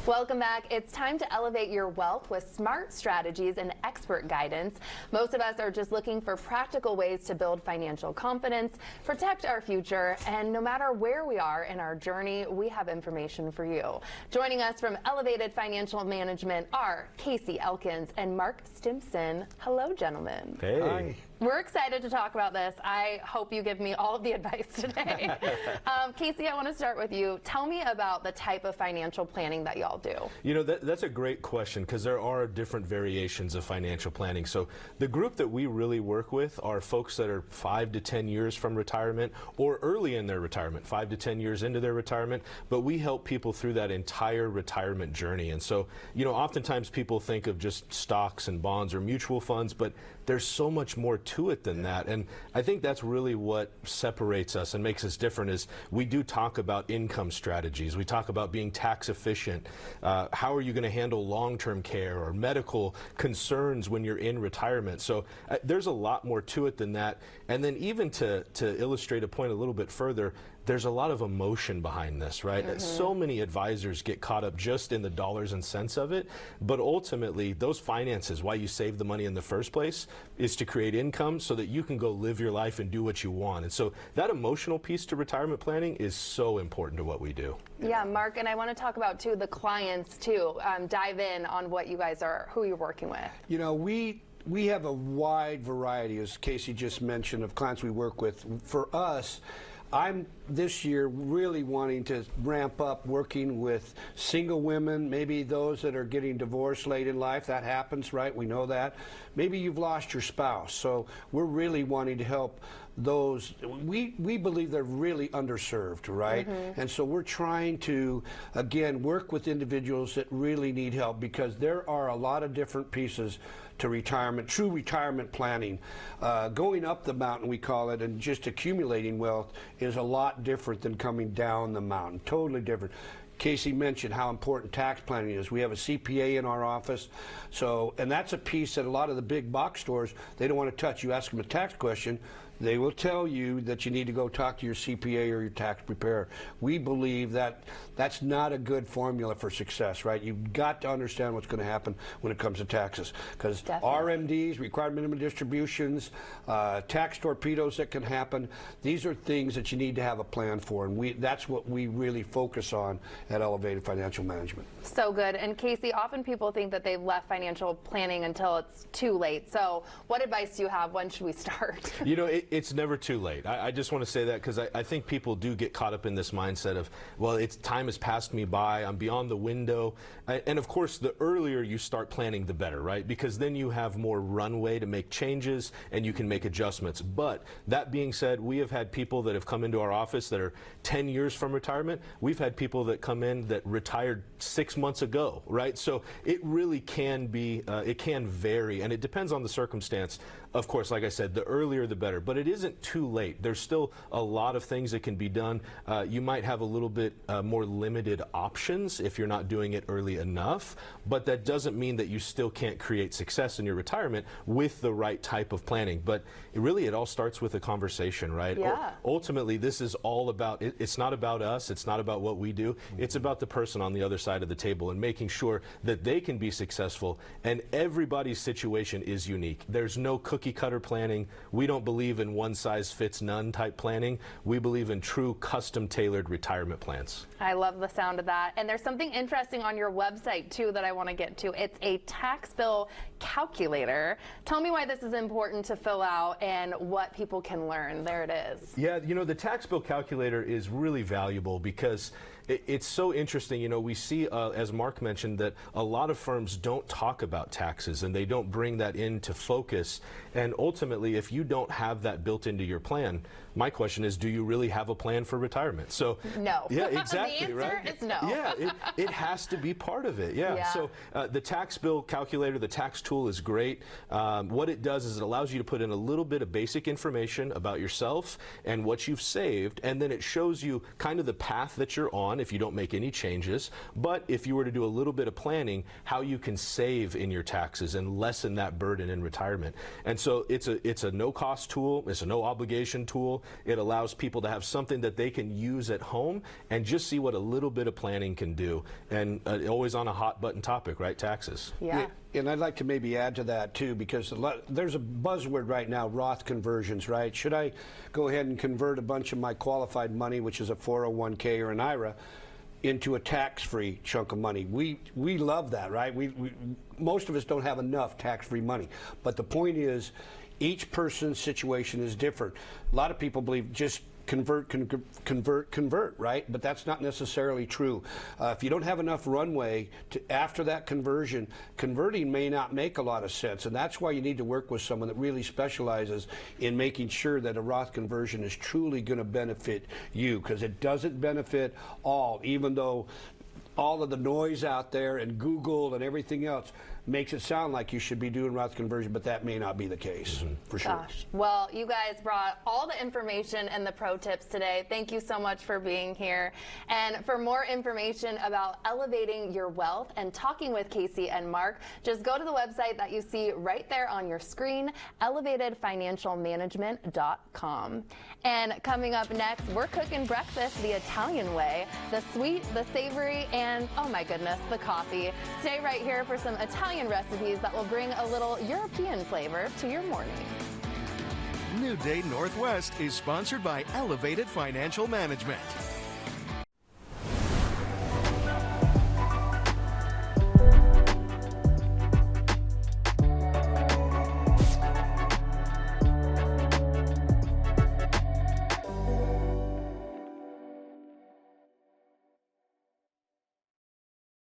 Welcome back. It's time to elevate your wealth with smart strategies and expert guidance. Most of us are just looking for practical ways to build financial confidence, protect our future, and no matter where we are in our journey, we have information for you. Joining us from Elevated Financial Management are Casey Elkins and Mark Stimpson. Hello, gentlemen. Hey. Hi. We're excited to talk about this. I hope you give me all of the advice today. Casey, I want to start with you. Tell me about the type of financial planning that y'all do. You know, that's a great question because there are different variations of financial planning. So the group that we really work with are folks that are 5 to 10 years from retirement or early in their retirement, 5 to 10 years into their retirement. But we help people through that entire retirement journey. And so, you know, oftentimes people think of just stocks and bonds or mutual funds, but there's so much more to it than that. And I think that's really what separates us and makes us different is we do talk about income strategies. We talk about being tax efficient. How are you going to handle long-term care or medical concerns when you're in retirement? So there's a lot more to it than that. And then even to illustrate a point a little bit further, there's a lot of emotion behind this, right? Mm-hmm. So many advisors get caught up just in the dollars and cents of it, but ultimately those finances, why you save the money in the first place, is to create income so that you can go live your life and do what you want. And so that emotional piece to retirement planning is so important to what we do. Yeah, Mark, and I want to talk about too the clients too. Dive in on what you guys are, who you're working with. You know, we have a wide variety, as Casey just mentioned, of clients we work with. For us, I'm this year really wanting to ramp up working with single women, maybe those that are getting divorced late in life. That happens, right? We know that. Maybe you've lost your spouse. So we're really wanting to help those. We believe they're really underserved, right? Mm-hmm. And so we're trying to, again, work with individuals that really need help because there are a lot of different pieces to retirement, true retirement planning. Going up the mountain, we call it, and just accumulating wealth is a lot different than coming down the mountain, totally different. Casey mentioned how important tax planning is. We have a CPA in our office, and that's a piece that a lot of the big box stores, they don't want to touch. You ask them a tax question, they will tell you that you need to go talk to your CPA or your tax preparer. We believe that that's not a good formula for success, right? You've got to understand what's going to happen when it comes to taxes, because RMDs, required minimum distributions, tax torpedoes that can happen, these are things that you need to have a plan for, and that's what we really focus on at Elevated Financial Management. So good. And Casey, often people think that they've left financial planning until it's too late. So what advice do you have? When should we start? You know, it's never too late. I just want to say that because I think people do get caught up in this mindset of, well, time has passed me by, I'm beyond the window. And of course, the earlier you start planning, the better, right? Because then you have more runway to make changes and you can make adjustments. But that being said, we have had people that have come into our office that are 10 years from retirement. We've had people that come in that retired 6 months ago, right? So it really can be, it can vary, and it depends on the circumstance. Of course, like I said, the earlier the better, but it isn't too late. There's still a lot of things that can be done. You might have a little bit more limited options if you're not doing it early enough, but that doesn't mean that you still can't create success in your retirement with the right type of planning. But it all starts with a conversation, right? Yeah. Ultimately, this is all about, it's not about us, it's not about what we do, it's about the person on the other side of the table and making sure that they can be successful, and everybody's situation is unique. There's no cookie cutter planning. We don't believe in one size fits none type planning. We believe in true custom tailored retirement plans. I love the sound of that. And there's something interesting on your website too that I want to get to. It's a tax bill calculator. Tell me why this is important to fill out and what people can learn. There it is. Yeah, you know, the tax bill calculator is really valuable because it's so interesting. You know, we see, as Mark mentioned, that a lot of firms don't talk about taxes and they don't bring that into focus. And ultimately, if you don't have that built into your plan, my question is, do you really have a plan for retirement? So no. Yeah, exactly. The answer is no. Yeah, it has to be part of it. Yeah. So the tax bill calculator, the tax tool is great. What it does is it allows you to put in a little bit of basic information about yourself and what you've saved, and then it shows you kind of the path that you're on on if you don't make any changes, but if you were to do a little bit of planning, how you can save in your taxes and lessen that burden in retirement. And so it's a no-cost tool, it's a no-obligation tool. It allows people to have something that they can use at home and just see what a little bit of planning can do. And always on a hot button topic, right? Taxes. Yeah. And I'd like to maybe add to that too, because there's a buzzword right now, Roth conversions, right? Should I go ahead and convert a bunch of my qualified money, which is a 401k or an IRA, into a tax-free chunk of money? We love that, right? Most of us don't have enough tax-free money. But the point is, each person's situation is different. A lot of people believe just convert, right? But that's not necessarily true. If you don't have enough runway after that conversion, converting may not make a lot of sense. And that's why you need to work with someone that really specializes in making sure that a Roth conversion is truly going to benefit you, because it doesn't benefit all, even though all of the noise out there and Google and everything else makes it sound like you should be doing Roth conversion, but that may not be the case, for sure. Gosh. Well, you guys brought all the information and the pro tips today. Thank you so much for being here. And for more information about elevating your wealth and talking with Casey and Mark, just go to the website that you see right there on your screen, elevatedfinancialmanagement.com. And coming up next, we're cooking breakfast the Italian way, the sweet, the savory, and oh my goodness, the coffee. Stay right here for some Italian recipes that will bring a little European flavor to your morning. New Day Northwest is sponsored by Elevated Financial Management.